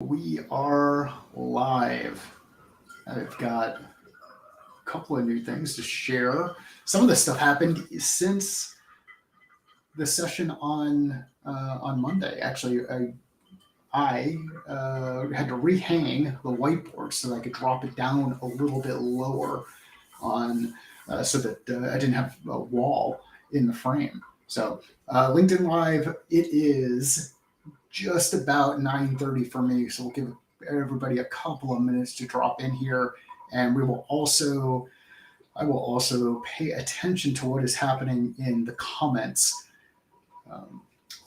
We are live. I've got a couple of new things to share. Some of this stuff happened since the session on Monday. Actually, I had to rehang the whiteboard so that I could drop it down a little bit lower on so that I didn't have a wall in the frame. So LinkedIn Live, it is just about 9:30 for me, so we'll give everybody a couple of minutes to drop in here, and I will also pay attention to what is happening in the comments. A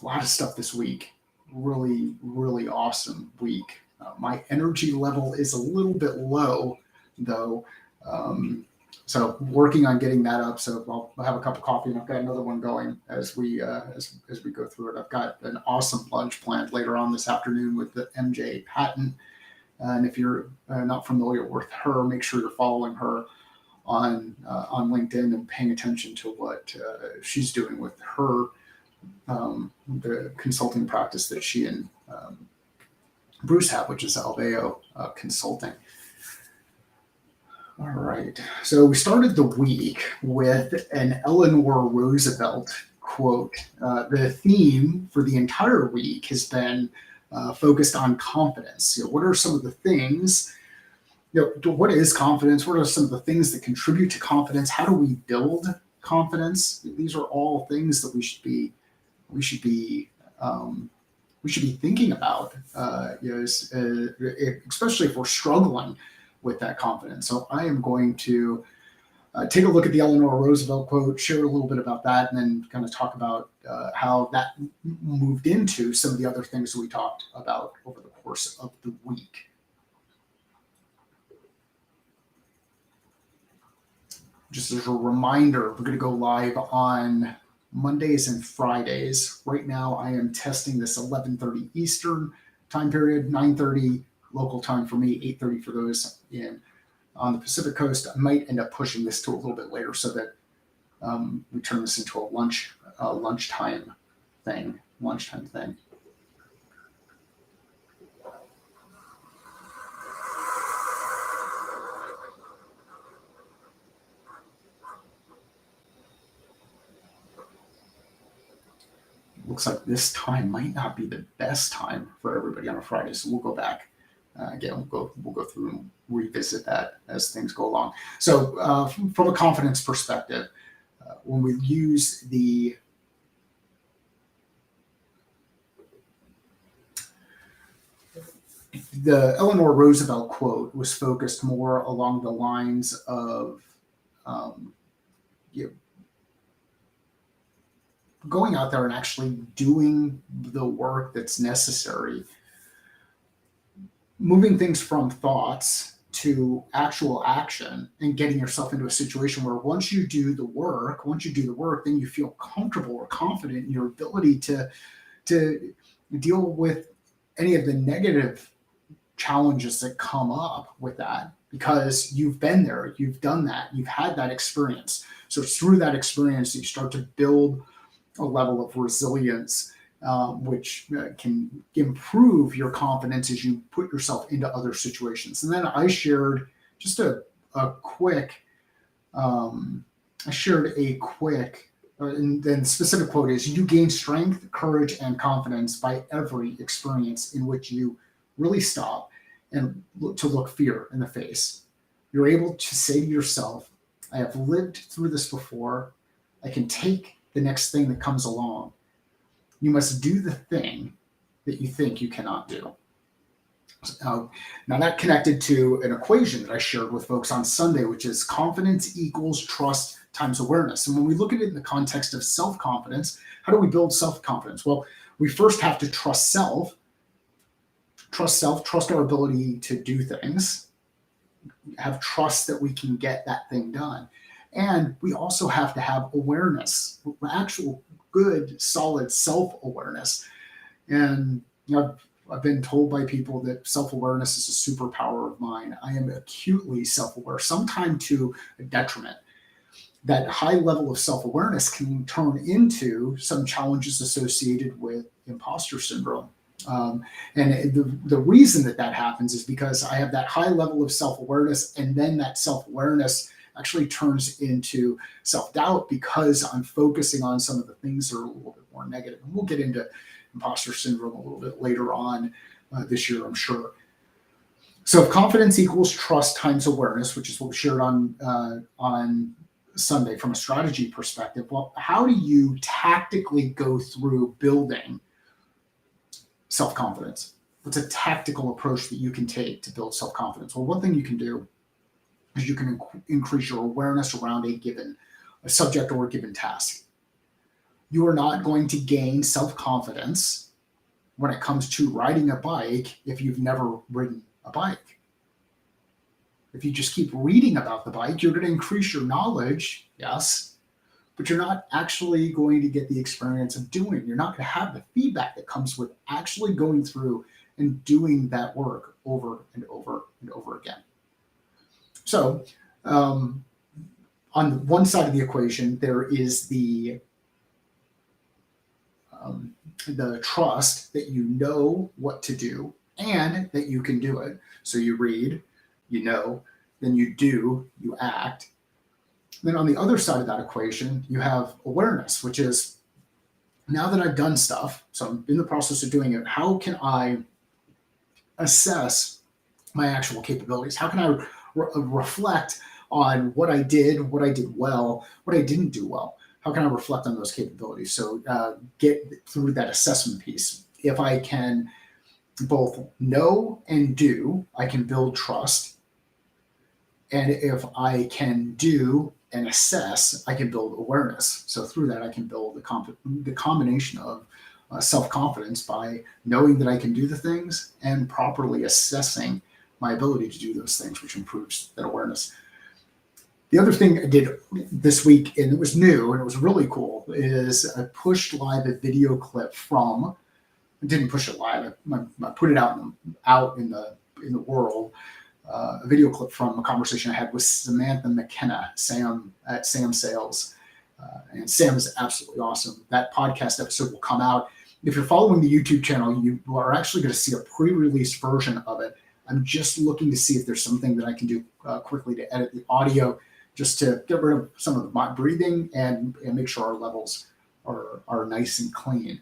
lot of stuff this week. Really awesome week. My energy level is a little bit low, though. So working on getting that up. So I'll have a cup of coffee, and I've got another one going as we as we go through it. I've got an awesome lunch planned later on this afternoon with the MJ Patton. And if you're not familiar with her, make sure you're following her on LinkedIn and paying attention to what she's doing with her the consulting practice that she and Bruce have, which is Alveo Consulting. All right. So we started the week with an Eleanor Roosevelt quote. The theme for the entire week has been focused on confidence. What are some of the things? What is confidence? What are some of the things that contribute to confidence? How do we build confidence? These are all things that we should be thinking about, especially if we're struggling with that confidence. So I am going to take a look at the Eleanor Roosevelt quote, share a little bit about that, and then kind of talk about how that moved into some of the other things that we talked about over the course of the week. Just as a reminder, we're going to go live on Mondays and Fridays. Right now, I am testing this 11:30 Eastern time period, 9:30 local time for me, 8:30 for those on the Pacific Coast. I might end up pushing this to a little bit later so that we turn this into a lunchtime thing. Looks like this time might not be the best time for everybody on a Friday, so we'll go back. Again, we'll go through and revisit that as things go along. So from a confidence perspective, when we use the Eleanor Roosevelt quote was focused more along the lines of going out there and actually doing the work that's necessary, moving things from thoughts to actual action, and getting yourself into a situation where once you do the work, then you feel comfortable or confident in your ability to deal with any of the negative challenges that come up with that, because you've been there, you've done that, you've had that experience. So it's through that experience that you start to build a level of resilience, which can improve your confidence as you put yourself into other situations. And then I shared just a quick, and then the specific quote is, you gain strength, courage, and confidence by every experience in which you really stop and look fear in the face. You're able to say to yourself, I have lived through this before. I can take the next thing that comes along. You must do the thing that you think you cannot do. Now that connected to an equation that I shared with folks on Sunday, which is confidence equals trust times awareness. And when we look at it in the context of self-confidence, how do we build self-confidence? Well, we first have to trust self, trust our ability to do things, have trust that we can get that thing done. And we also have to have awareness, actual good, solid self-awareness. And I've been told by people that self-awareness is a superpower of mine. I am acutely self-aware, sometimes to a detriment. That high level of self-awareness can turn into some challenges associated with imposter syndrome. And the reason that happens is because I have that high level of self-awareness, and then that self-awareness actually turns into self-doubt because I'm focusing on some of the things that are a little bit more negative. And we'll get into imposter syndrome a little bit later on this year, I'm sure. So if confidence equals trust times awareness, which is what we shared on Sunday from a strategy perspective, well, how do you tactically go through building self-confidence? What's a tactical approach that you can take to build self-confidence? Well, one thing you can do is you can increase your awareness around a subject or a given task. You are not going to gain self-confidence when it comes to riding a bike if you've never ridden a bike. If you just keep reading about the bike, you're going to increase your knowledge, yes, but you're not actually going to get the experience of doing. You're not going to have the feedback that comes with actually going through and doing that work over and over and over again. So on one side of the equation, there is the trust that you know what to do and that you can do it. So you read, you know, then you do, you act. Then on the other side of that equation, you have awareness, which is now that I've done stuff, so I'm in the process of doing it, how can I assess my actual capabilities? How can I reflect on what I did well, what I didn't do well? How can I reflect on those capabilities? So get through that assessment piece. If I can both know and do, I can build trust. And if I can do and assess, I can build awareness. So through that, I can build the combination of self-confidence by knowing that I can do the things and properly assessing my ability to do those things, which improves that awareness. The other thing I did this week, and it was new and it was really cool, is I pushed live a video clip from. I didn't push it live. I put it out in the world. A video clip from a conversation I had with Samantha McKenna, Sam at SamSales. And Sam is absolutely awesome. That podcast episode will come out. If you're following the YouTube channel, you are actually going to see a pre-release version of it. I'm just looking to see if there's something that I can do quickly to edit the audio, just to get rid of some of my breathing and make sure our levels are nice and clean.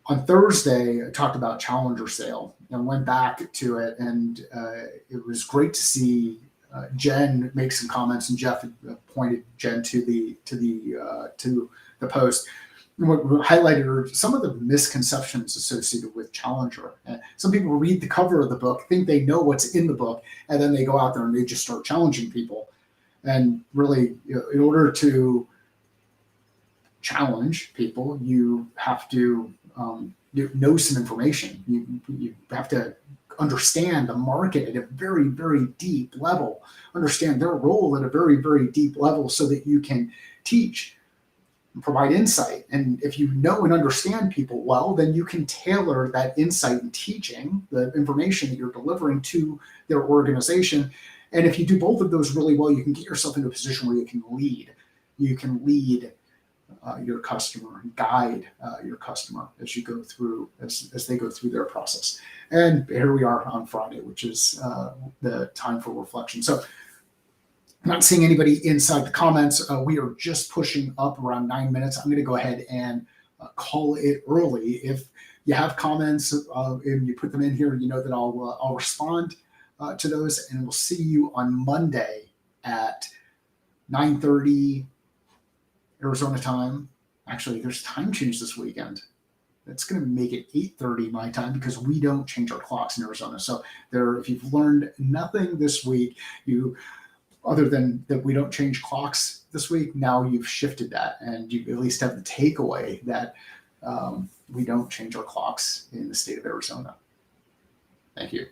On Thursday, I talked about Challenger Sale and went back to it, and it was great to see Jen make some comments, and Jeff had pointed Jen to the post. And what highlighted are some of the misconceptions associated with Challenger. Some people read the cover of the book, think they know what's in the book, and then they go out there and they just start challenging people. And really, in order to challenge people, you have to know some information. You have to understand the market at a very, very deep level, understand their role at a very, very deep level so that you can teach and provide insight. And if you know and understand people well, then you can tailor that insight and teaching, the information that you're delivering to their organization. And if you do both of those really well, you can get yourself into a position where you can lead. You can lead your customer, guide your customer as you go through, as they go through their process. And here we are on Friday, which is the time for reflection. So I'm not seeing anybody inside the comments. We are just pushing up around 9 minutes. I'm going to go ahead and call it early. If you have comments and you put them in here, you know that I'll respond to those, and we'll see you on Monday at 9:30 Arizona time. Actually, there's time change this weekend. That's going to make it 8:30 my time because we don't change our clocks in Arizona. So if you've learned nothing this week, other than that we don't change clocks this week, now you've shifted that, and you at least have the takeaway that we don't change our clocks in the state of Arizona. Thank you.